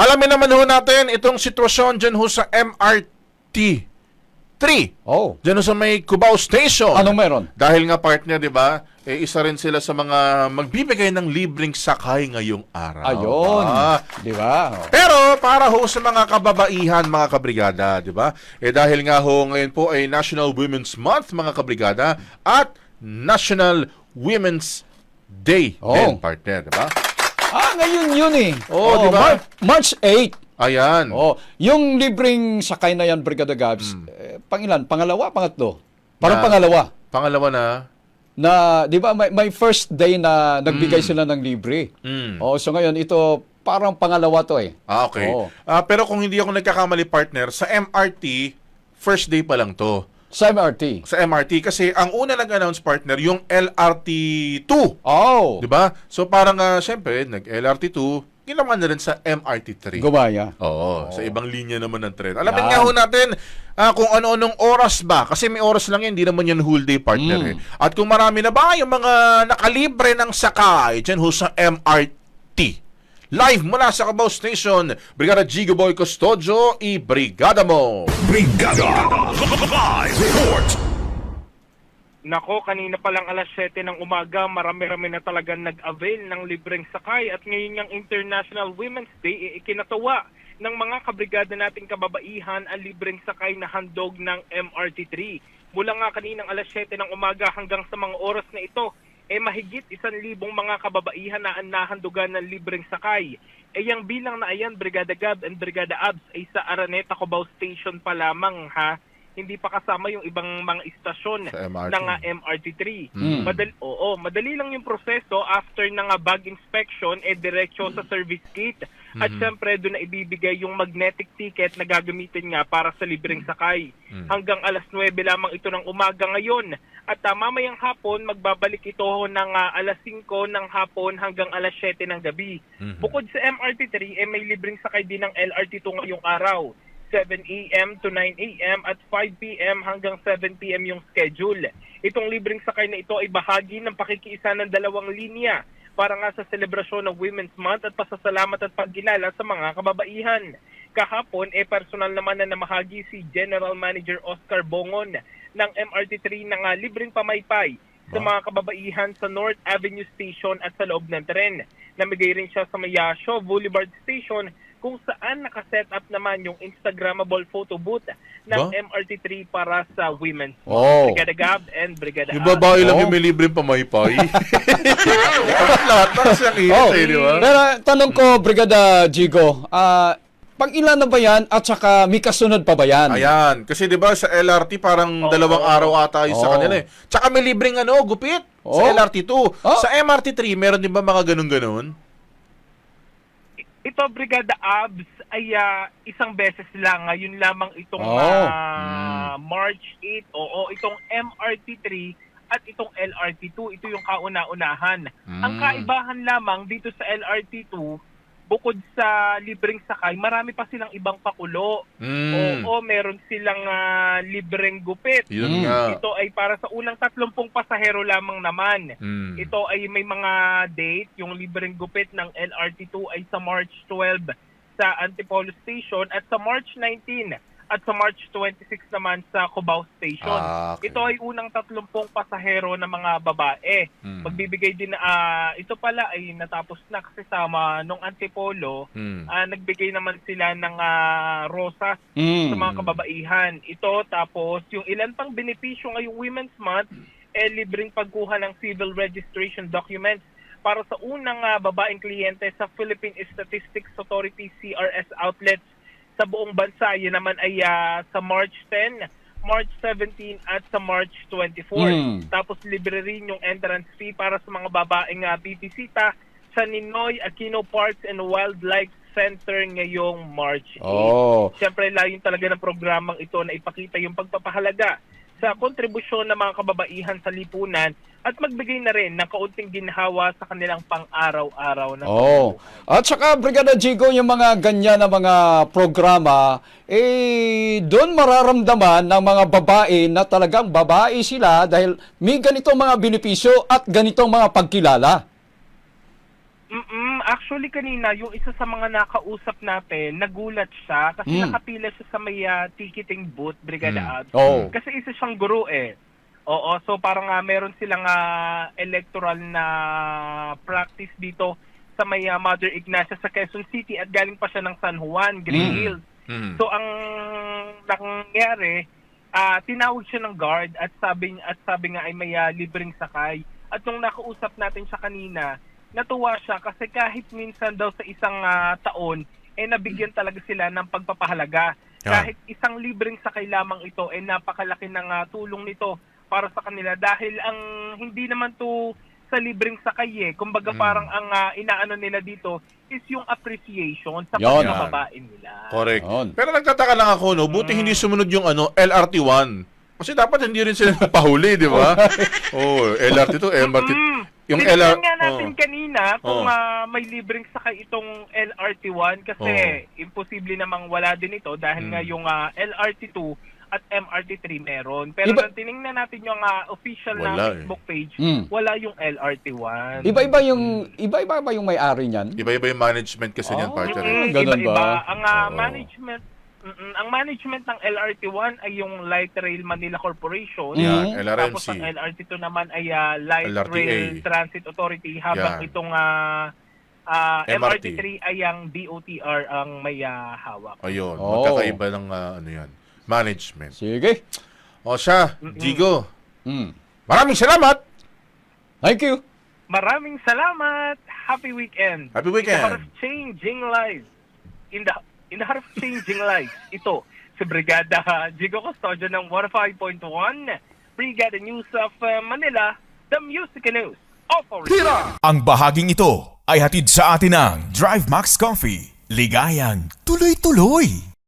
Alamin naman ho natin itong sitwasyon dyan ho sa MRT 3. Oh. Dyan ho sa may Cubao Station. Anong meron? Dahil nga partner, di ba, isa rin sila sa mga magbibigay ng libreng sakay ngayong araw. Ayun. Di ba? Oh. Pero para ho sa mga kababaihan, mga kabrigada, di ba? Dahil nga ho ngayon po ay National Women's Month, mga kabrigada, at National Women's Day din, partner, di ba? Ngayon yun eh. Di ba? March 8. Ayan. Yung libreng sakay na yan, Brigada Gabs, pangilan? Pangalawa, pangatlo? Parang pangalawa. Pangalawa Na, di ba, may first day na nagbigay sila ng libre. So ngayon, ito, parang pangalawa to eh. Okay. Pero kung hindi ako nagkakamali, partner, sa MRT, first day pa lang to. Sa MRT? Sa MRT, kasi ang una nag-announce, partner, yung LRT2. Oh. Di ba? So parang, syempre, nag-LRT2, ginawa na rin sa MRT3. Gumaya. Sa ibang linya naman ng tren. Alamin nga ho natin kung ano-anong oras ba. Kasi may oras lang yan, hindi naman yan whole day, partner. At kung marami na ba yung mga nakalibre ng sakay dyan ho sa MRT. Live mula sa Cubao Station, Brigada Gigo Boy Custodio, i-brigada mo! Brigada Live Report. Nako, kanina pa lang alas 7 ng umaga, marami-rami na talagang nag-avail ng libreng sakay at ngayon ng International Women's Day, ikinatawa ng mga kabrigada nating kababaihan ang libreng sakay na handog ng MRT3. Mula nga kaninang alas 7 ng umaga hanggang sa mga oras na ito, mahigit 1,000 mga kababaihan na nahandugan ng libreng sakay. Yang bilang na ayan, Brigada Gab and Brigada Abs, ay sa Araneta, Cubao Station pa lamang ha. Hindi pa kasama yung ibang mga istasyon ng MRT3. Madali lang yung proseso after ng bag inspection, diretso sa service gate. At syempre, doon na ibibigay yung magnetic ticket na gagamitin nga para sa libreng sakay. Hanggang alas 9 lamang ito ng umaga ngayon. At mamayang hapon, magbabalik ito ng alas 5 ng hapon hanggang alas 7 ng gabi. Bukod sa MRT3, may libreng sakay din ng LRT2 ngayong araw. 7 a.m. to 9 a.m. at 5 p.m. hanggang 7 p.m. yung schedule. Itong libreng sakay na ito ay bahagi ng pakikiisa ng dalawang linya para nga sa selebrasyon ng Women's Month at pasasalamat at pagginala sa mga kababaihan. Kahapon, personal naman na namahagi si General Manager Oscar Bongon ng MRT3 ng libreng pamaypay sa mga kababaihan sa North Avenue Station at sa loob ng tren. Namigay rin siya sa Mayasio Boulevard Station kung saan nakaset up naman yung Instagrammable photo booth ng MRT3 para sa women. Brigada Gab and Brigada Yung babae lang yung may libreng pamaypay. Lahat para siyang inis di ba? Pero tanong ko, Brigada Gigo, pang ilan na ba yan at saka may kasunod pa ba yan? Ayan. Kasi di ba sa LRT parang dalawang araw ata yung sa kanila eh. Tsaka may libreng gupit sa LRT2. Sa MRT3, meron din ba mga ganun-ganun? Ito, Brigada Abs, ay isang beses lang. Yun lamang itong March 8. Itong MRT3 at itong LRT2. Ito yung kauna-unahan. Ang kaibahan lamang dito sa LRT2, bukod sa libreng sakay, marami pa silang ibang pakulo. Meron silang libreng gupit. Ito ay para sa unang 30 pasahero lamang naman. Ito ay may mga date. Yung libreng gupit ng LRT2 ay sa March 12 sa Antipolo Station at sa March 19 at sa March 26 naman sa Cubao Station. Ito ay unang 30 pasahero na mga babae. Magbibigay din ito pala ay natapos na kasi sama nung Antipolo, nagbigay naman sila ng rosas sa mga kababaihan. Ito tapos yung ilan pang benepisyo ngayong Women's Month, libreng pagkuha ng civil registration documents para sa unang babaeng kliyente sa Philippine Statistics Authority CRS outlets sa buong bansa. Yan naman ay sa March 10, March 17 at sa March 24. Tapos libre rin yung entrance fee para sa mga babaeng bibisita sa Ninoy Aquino Parks and Wildlife Center ngayong March 8. Siyempre, layon talaga ng programang ito na ipakita yung pagpapahalaga sa kontribusyon ng mga kababaihan sa lipunan at magbigay na rin ng kaunting ginhawa sa kanilang pang-araw-araw na At saka, Brigada Gigo, yung mga ganyan na mga programa, doon mararamdaman ng mga babae na talagang babae sila dahil may ganitong mga benepisyo at ganitong mga pagkilala. Actually, kanina, yung isa sa mga nakausap natin, nagulat siya kasi nakapila siya sa may ticketing booth, Brigada Abs. Oh. Kasi isa siyang guro eh. Oo, so parang meron silang electoral na practice dito sa may Mother Ignacia sa Quezon City at galing pa siya ng San Juan, Green Hills. So ang nangyari, tinawag siya ng guard at sabi nga ay may libreng sakay. At nung nakausap natin siya kanina, natuwa siya kasi kahit minsan daw sa isang taon, nabigyan talaga sila ng pagpapahalaga. Kahit isang libreng sakay lamang ito, napakalaki ng tulong nito para sa kanila dahil ang hindi naman to sa libreng sakay kumbaga parang ang inaano nila dito is yung appreciation sa Yon. pagbababain nila. Correct. Yun. Pero nagtataka lang ako, no, buti hindi sumunod yung LRT1. Kasi dapat hindi rin sila napahuli, di ba? LRT2, MRT. Yung Tinignan nga natin kanina kung Oh. may libreng sakay itong LRT1 kasi imposible namang wala din ito dahil nga yung LRT2 at MRT3 meron. Pero nung tinignan natin yung official Wala na Facebook page, wala yung LRT1. Iba-iba yung may-ari niyan. Iba-iba yung management kasi niyan, partner. Ganun Iba-iba. ba? Ang management ng LRT1 ay yung Light Rail Manila Corporation. Yan, Tapos ang LRMC. LRT2 naman ay Light LRTA. Rail Transit Authority habang Yan. itong MRT3 ay ang DOTR ang may hawak. Ayun, Oh. magkakaiba ng yan, management. Sige. O siya, Jigo, Mm. maraming salamat! Thank you. Maraming salamat. Happy weekend. Happy In the weekend! heart of changing lives. In the heart of changing lives. Ito, si Brigada Jigo Custodio ng 105.1 Brigada News of Manila, the Music News of Original. Ang bahaging ito ay hatid sa atin ng Drive Max Coffee. Ligayang tuloy-tuloy.